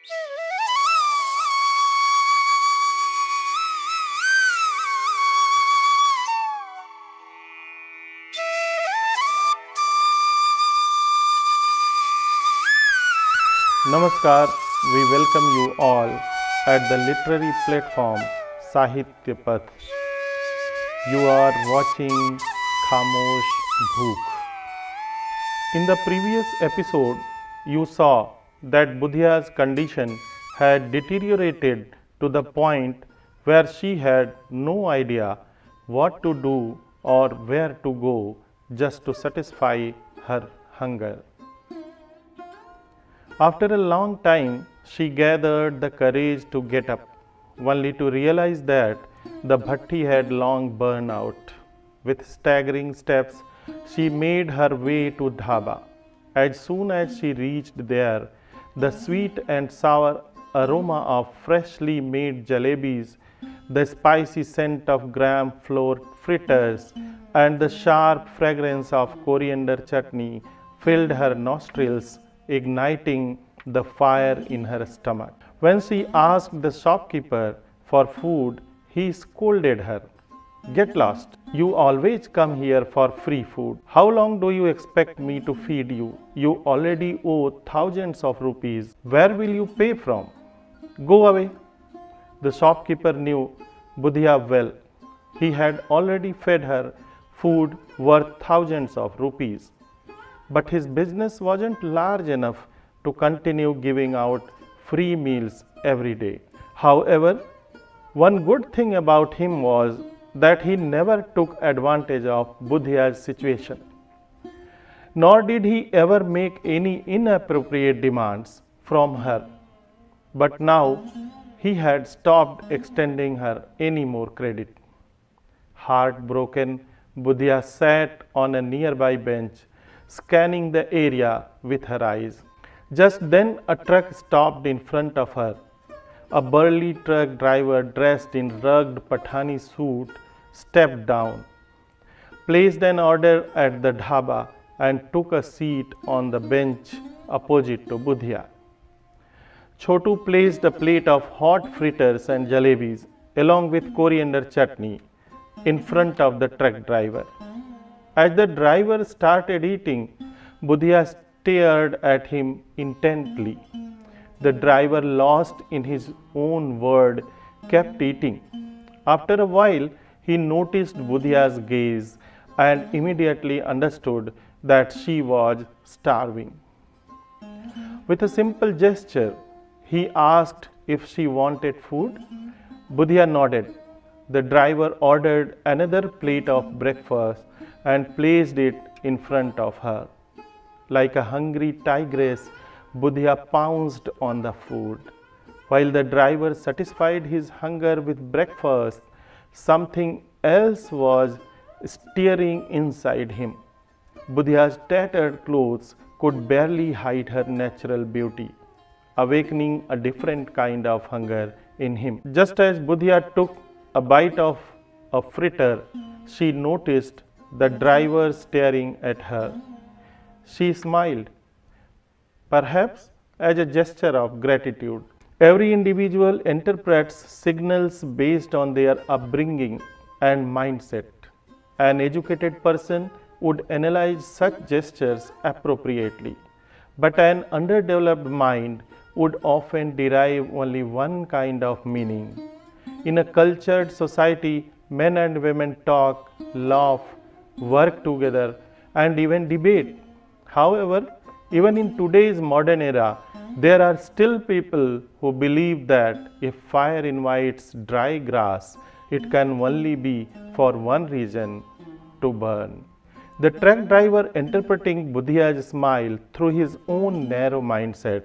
Namaskar, we welcome you all at the literary platform Sahityapath. You are watching KHAMOSH Bhookh. In the previous episode, you saw that Buddhiya's condition had deteriorated to the point where she had no idea what to do or where to go just to satisfy her hunger. After a long time, she gathered the courage to get up, only to realize that the bhatti had long burned out. With staggering steps, she made her way to dhaba. As soon as she reached there, the sweet and sour aroma of freshly made jalebis, the spicy scent of gram flour fritters, and the sharp fragrance of coriander chutney filled her nostrils, igniting the fire in her stomach. When she asked the shopkeeper for food, he scolded her. "Get lost. You always come here for free food. How long do you expect me to feed you? You already owe thousands of rupees. Where will you pay from? Go away." The shopkeeper knew Buddhiya well. He had already fed her food worth thousands of rupees. But his business wasn't large enough to continue giving out free meals every day. However, one good thing about him was that he never took advantage of Buddhiya's situation. Nor did he ever make any inappropriate demands from her. But now he had stopped extending her any more credit. Heartbroken, Buddhiya sat on a nearby bench, scanning the area with her eyes. Just then a truck stopped in front of her. A burly truck driver dressed in rugged Pathani suit stepped down, placed an order at the dhaba and took a seat on the bench opposite to Buddhiya. Chotu placed a plate of hot fritters and jalebis along with coriander chutney in front of the truck driver. As the driver started eating, Buddhiya stared at him intently. The driver, lost in his own world, kept eating. After a while, he noticed Buddhiya's gaze and immediately understood that she was starving. With a simple gesture, he asked if she wanted food. Buddhiya nodded. The driver ordered another plate of breakfast and placed it in front of her. Like a hungry tigress, Buddhiya pounced on the food. While the driver satisfied his hunger with breakfast, something else was stirring inside him. Buddhiya's tattered clothes could barely hide her natural beauty, awakening a different kind of hunger in him. Just as Buddhiya took a bite of a fritter, she noticed the driver staring at her. She smiled, perhaps as a gesture of gratitude. Every individual interprets signals based on their upbringing and mindset. An educated person would analyze such gestures appropriately, but an underdeveloped mind would often derive only one kind of meaning. In a cultured society, men and women talk, laugh, work together, and even debate. However, even in today's modern era, there are still people who believe that if fire invites dry grass, it can only be for one reason: to burn. The truck driver, interpreting Buddhiya's smile through his own narrow mindset,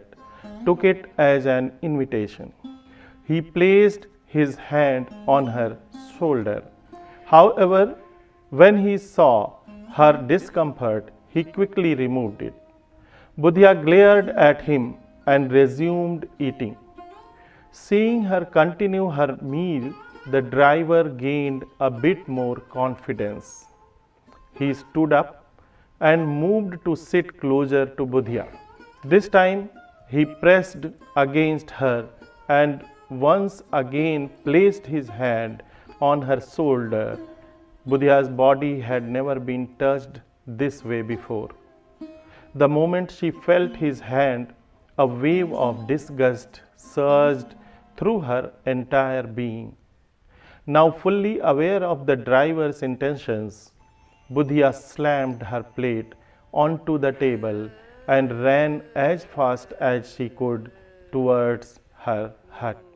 took it as an invitation. He placed his hand on her shoulder. However, when he saw her discomfort, he quickly removed it. Buddhiya glared at him and resumed eating. Seeing her continue her meal, the driver gained a bit more confidence. He stood up and moved to sit closer to Buddhiya. This time, He pressed against her and once again placed his hand on her shoulder. Buddhiya's body had never been touched this way before. The moment she felt his hand, a wave of disgust surged through her entire being. Now fully aware of the driver's intentions, Buddhiya slammed her plate onto the table and ran as fast as she could towards her hut.